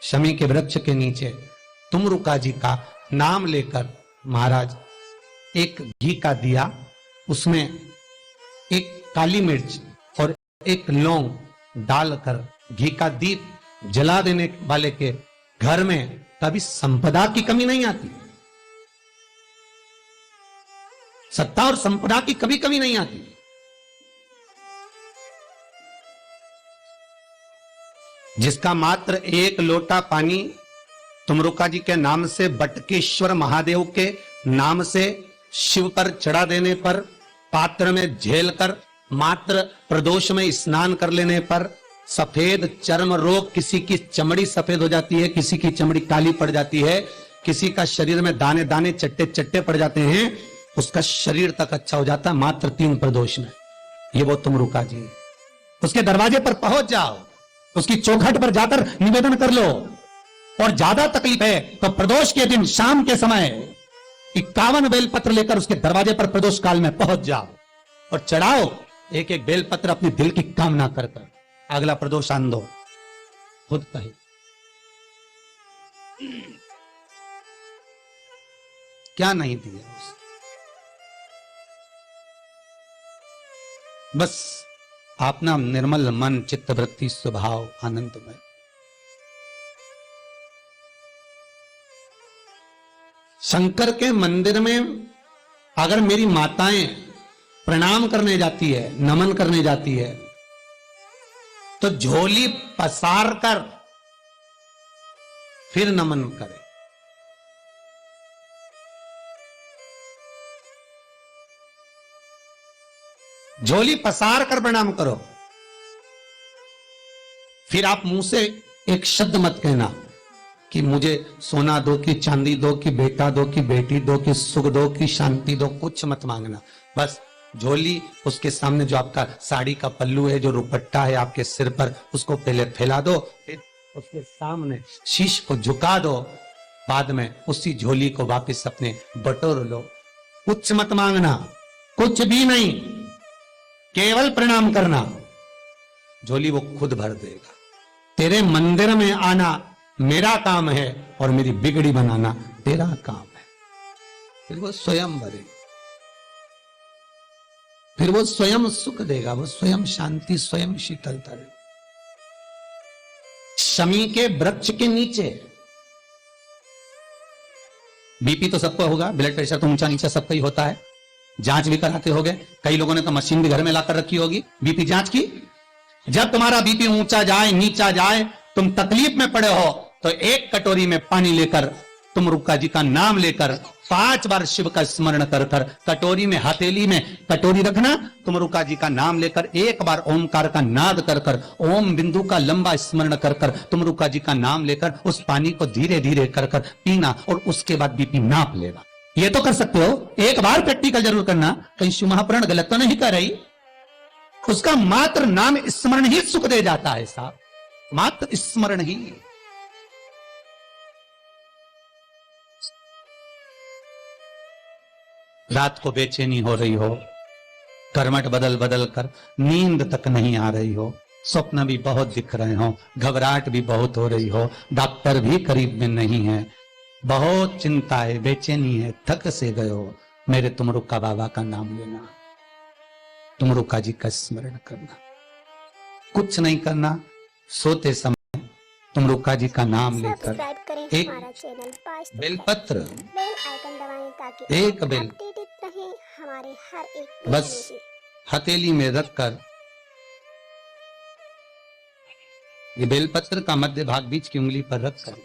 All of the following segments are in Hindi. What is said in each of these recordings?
शमी के वृक्ष के नीचे तुमरुका जी का नाम लेकर महाराज एक घी का दिया, उसमें एक काली मिर्च और एक लौंग डालकर घी का दीप जला देने वाले के घर में कभी संपदा की कमी नहीं आती। सत्ता और संपदा की कभी कमी नहीं आती। जिसका मात्र एक लोटा पानी तुमरुका जी के नाम से, बटकेश्वर महादेव के नाम से शिव पर चढ़ा देने पर, पात्र में झेल कर मात्र प्रदोष में स्नान कर लेने पर सफेद चर्म रोग, किसी की चमड़ी सफेद हो जाती है, किसी की चमड़ी काली पड़ जाती है, किसी का शरीर में दाने दाने चट्टे चट्टे पड़ जाते हैं, उसका शरीर तक अच्छा हो जाता है मात्र 3 प्रदोष में। ये वो तुमरुका जी। उसके दरवाजे पर पहुंच जाओ, उसकी चौखट पर जाकर निवेदन कर लो, और ज्यादा तकलीफ है तो प्रदोष के दिन शाम के समय 51 बेलपत्र लेकर उसके दरवाजे पर प्रदोष काल में पहुंच जाओ और चढ़ाओ एक एक बेलपत्र अपनी दिल की कामना कर कर। अगला प्रदोष आन दो, खुद कहे। क्या नहीं दिया उसे, बस अपना निर्मल मन, चित्त, वृत्ति, स्वभाव आनंदमय। शंकर के मंदिर में अगर मेरी माताएं प्रणाम करने जाती है, नमन करने जाती है, तो झोली पसार कर फिर नमन करे। झोली पसार कर प्रणाम करो। फिर आप मुंह से एक शब्द मत कहना कि मुझे सोना दो, कि चांदी दो, कि बेटा दो, कि बेटी दो, कि सुख दो, कि शांति दो, कुछ मत मांगना। बस झोली, उसके सामने जो आपका साड़ी का पल्लू है, जो दुपट्टा है आपके सिर पर, उसको पहले फैला दो, फिर उसके सामने शीश को झुका दो, बाद में उसी झोली को वापस अपने बटोर लो। कुछ मत मांगना, कुछ भी नहीं, केवल प्रणाम करना। झोली वो खुद भर देगा। तेरे मंदिर में आना मेरा काम है और मेरी बिगड़ी बनाना तेरा काम है। फिर वो स्वयं भरेगा, फिर वो स्वयं सुख देगा, वो स्वयं शांति, स्वयं शीतलता देगा। शमी के वृक्ष के नीचे। बीपी तो सबको होगा, ब्लड प्रेशर तो ऊंचा नीचा सबका ही होता है। जांच भी कराते होगे, कई लोगों ने तो मशीन भी घर में लाकर रखी होगी बीपी जांच की। जब तुम्हारा बीपी ऊंचा जाए, नीचा जाए, तुम तकलीफ में पड़े हो, तो एक कटोरी में पानी लेकर तुमरुका जी का नाम लेकर 5 बार शिव का स्मरण कर कर, कटोरी में, हथेली में कटोरी रखना, तुमरुका जी का नाम लेकर एक बार ओमकार का नाद कर कर, ओम बिंदु का लंबा स्मरण कर कर, तुमरुका जी का नाम लेकर उस पानी को धीरे धीरे कर कर पीना, और उसके बाद बीपी नाप लेगा। ये तो कर सकते हो, एक बार प्रैक्टिकल जरूर करना। कहीं शिव महापुराण गलत तो नहीं कर रही। उसका मात्र नाम स्मरण ही सुख दे जाता है साहब, मात्र स्मरण ही। रात को बेचैनी हो रही हो, करवट बदल बदल कर नींद तक नहीं आ रही हो, स्वप्न भी बहुत दिख रहे हो, घबराहट भी बहुत हो रही हो, डॉक्टर भी करीब में नहीं है, बहुत चिंता है, बेचैनी है, थक से गए हो, मेरे तुमरुका बाबा का नाम लेना, तुमरुका जी का स्मरण करना। कुछ नहीं करना, सोते समय तुमरुका जी का नाम लेकर एक बेलपत्र, एक बेल बस हथेली में रखकर, ये बेलपत्र का मध्य भाग बीच की उंगली पर रखकर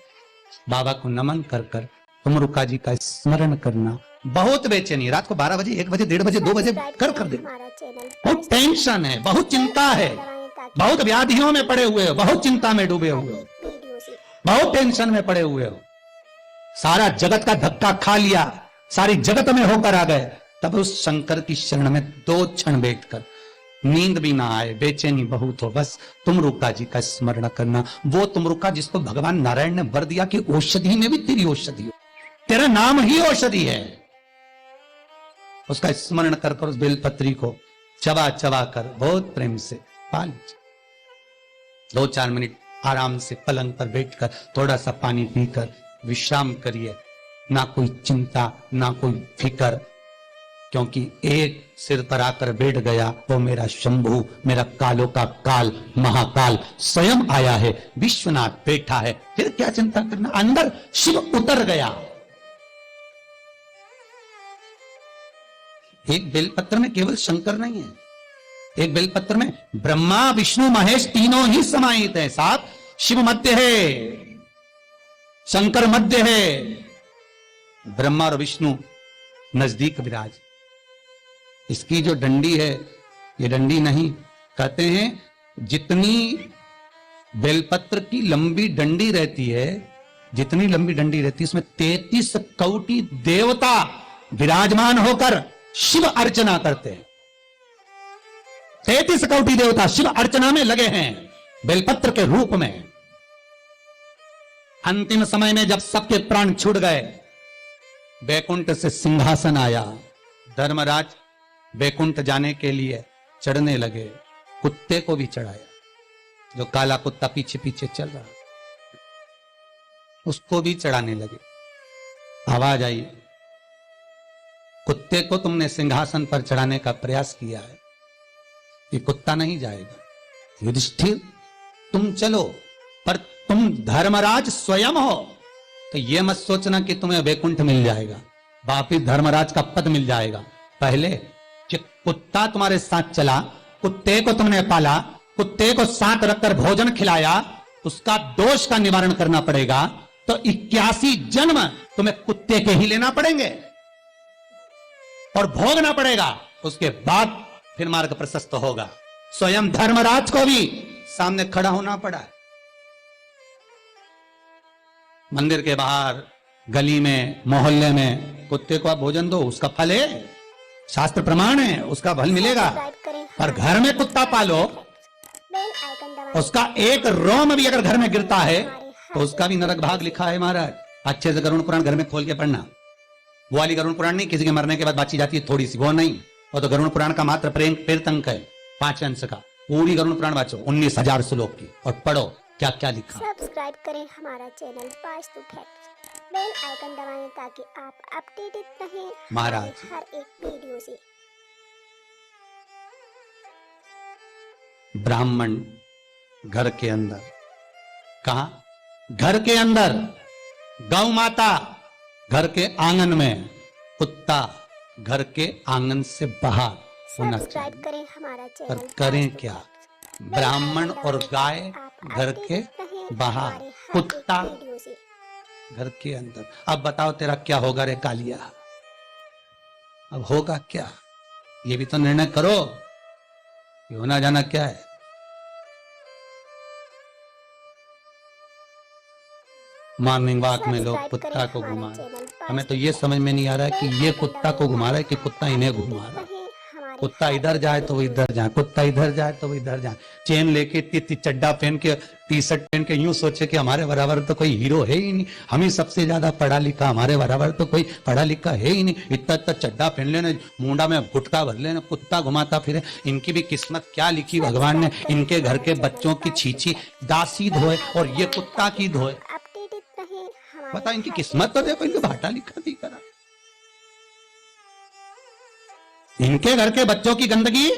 बाबा को नमन कर कर तुमरुका जी का स्मरण करना। बहुत बेचैनी, रात को 12 बजे, 1 बजे, 1:30 बजे, 2 बजे कर दे। बहुत टेंशन है, बहुत चिंता है, बहुत व्याधियों में पड़े हुए हो, बहुत चिंता में डूबे हुए हो, बहुत टेंशन में पड़े हुए हो, सारा जगत का धक्का खा लिया, सारी जगत में होकर आ गए, तब उस शंकर की शरण में 2 क्षण बैठकर, नींद भी ना आए, बेचैनी बहुत हो, बस तुमरुका जी का स्मरण करना। वो तुमरुका जिसको भगवान नारायण ने वर दिया कि औषधि में भी तेरी औषधि हो, तेरा नाम ही औषधि है, उसका स्मरण कर कर उस बेलपत्री को चबा चबा कर बहुत प्रेम से पा लीजिए। 2-4 मिनट आराम से पलंग पर बैठकर थोड़ा सा पानी पीकर विश्राम करिए। ना कोई चिंता, ना कोई फिकर, क्योंकि एक सिर पर आकर बैठ गया वो मेरा शंभू, मेरा कालों का काल महाकाल स्वयं आया है, विश्वनाथ बैठा है, फिर क्या चिंता करना। अंदर शिव उतर गया। एक बेलपत्र में केवल शंकर नहीं है, एक बेलपत्र में ब्रह्मा विष्णु महेश तीनों ही समाहित है। साथ शिव मध्य है, शंकर मध्य है, ब्रह्मा और विष्णु नजदीक विराज। इसकी जो डंडी है, ये डंडी नहीं, कहते हैं जितनी बेलपत्र की लंबी डंडी रहती है, जितनी लंबी डंडी रहती है, उसमें 33 कोटि देवता विराजमान होकर शिव अर्चना करते हैं। 33 कोटि देवता शिव अर्चना में लगे हैं बेलपत्र के रूप में। अंतिम समय में जब सबके प्राण छूट गए, बैकुंठ से सिंहासन आया। धर्मराज बैकुंठ जाने के लिए चढ़ने लगे, कुत्ते को भी चढ़ाया, जो काला कुत्ता पीछे पीछे चल रहा, उसको भी चढ़ाने लगे। आवाज आई, कुत्ते को तुमने सिंहासन पर चढ़ाने का प्रयास किया है, ये कुत्ता नहीं जाएगा। युधिष्ठिर तुम चलो, पर तुम धर्मराज स्वयं हो, तो ये मत सोचना कि तुम्हें वैकुंठ मिल जाएगा, वापिस धर्मराज का पद मिल जाएगा। पहले कि कुत्ता तुम्हारे साथ चला, कुत्ते को तुमने पाला, कुत्ते को साथ रखकर भोजन खिलाया, उसका दोष का निवारण करना पड़ेगा। तो 81 जन्म तुम्हें कुत्ते के ही लेना पड़ेंगे और भोगना पड़ेगा, उसके बाद फिर मार्ग प्रशस्त होगा। स्वयं धर्मराज को भी सामने खड़ा होना पड़ा। मंदिर के बाहर, गली में, मोहल्ले में कुत्ते को आप भोजन दो, उसका फल है, शास्त्र प्रमाण है, उसका फल मिलेगा। पर घर में कुत्ता पालो, उसका एक रोम भी अगर घर में गिरता है तो उसका भी नरक भाग लिखा है महाराज। अच्छे से गरुड़ पुराण घर में खोल के पढ़ना। वो वाली गरुड़ पुराण नहीं, किसी के मरने के बाद बातचीत जाती है थोड़ी सी, वो नहीं। वो तो गरुड़ पुराण का मात्र प्रेरतंक है, 5 अंश का। पूरी गरुड़ पुराण वाचो, 19,000 श्लोक की, और पढ़ो क्या क्या लिखा। सब्सक्राइब करें हमारा channel Vastu Facts, bell icon दबाएं ताकि आप अपडेटेड रहें महाराज हर एक वीडियो से। ब्राह्मण घर के अंदर, कहा? घर के अंदर, गौ माता घर के आंगन में, कुत्ता घर के आंगन से बाहर होना चाहिए। करें हमारा चैनल, पर करें क्या? ब्राह्मण और गाय घर के बाहर, कुत्ता घर के अंदर। अब बताओ तेरा क्या होगा रे कालिया? अब होगा क्या? ये भी तो निर्णय करो, ये होना जाना क्या है? मॉर्निंग वॉक में लोग कुत्ता को घुमा रहे, हमें तो ये समझ में नहीं आ रहा है कि ये कुत्ता को घुमा रहा है कि कुत्ता इन्हें घुमा रहा है। कुत्ता इधर जाए तो वो इधर जाए, कुत्ता इधर जाए तो वो इधर जाए। चेन लेके, इतनी चड्डा पहन के, टी शर्ट पहन के, यूं सोचे कि हमारे बराबर तो कोई हीरो है ही नहीं, हम ही सबसे ज्यादा पढ़ा लिखा, हमारे बराबर तो कोई पढ़ा लिखा है ही नहीं। इतना इतना चड्डा पहन लेने, मुंडा में गुटका भर लेने, कुत्ता घुमाता फिरे। इनकी भी किस्मत क्या लिखी भगवान ने, इनके घर के बच्चों की छींची दासी धोए और ये कुत्ता की धोए। बता, इनकी किस्मत तो देखो, इनको भाटा लिखा भी करा। इनके घर के बच्चों की गंदगी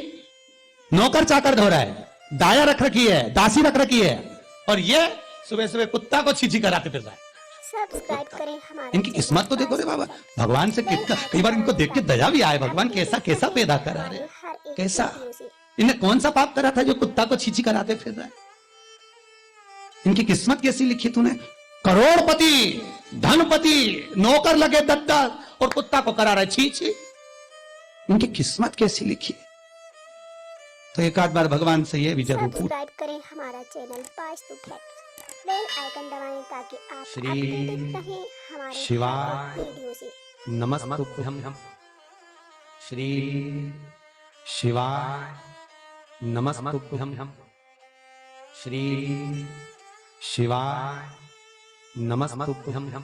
नौकर चाकर धो रहा है, दाया रख रखी है, दासी रख रखी है, और ये सुबह सुबह कुत्ता को छींची कराते फिर रहा है। सब्सक्राइब करें हमारा, इनकी किस्मत तो देखो रे बाबा, भगवान से कितना, कई बार इनको देख के दया भी आए, भगवान कैसा कैसा पैदा करा रहे, कैसा, इन्हें कौन सा पाप करा था जो कुत्ता को छींची कराते फिर रहा है? इनकी किस्मत कैसी लिखी तूने? करोड़पति, धनपति, नौकर लगे 10-10 और कुत्ता को करा रहा है छींची। इनकी किस्मत कैसी लिखी? तो एक आध बार भगवान से ये भी जरूर पूछ। सब्सक्राइब करें हमारा channel Vastu Facts, bell icon दबाएं ताकि आप श्री अपडेटेड रहें हमारे शिवाय वीडियो से। नमस्तुभ्यं। श्री शिवाय नमस्तुभ्यं। श्री शिवाय नमस्तुभ्यं।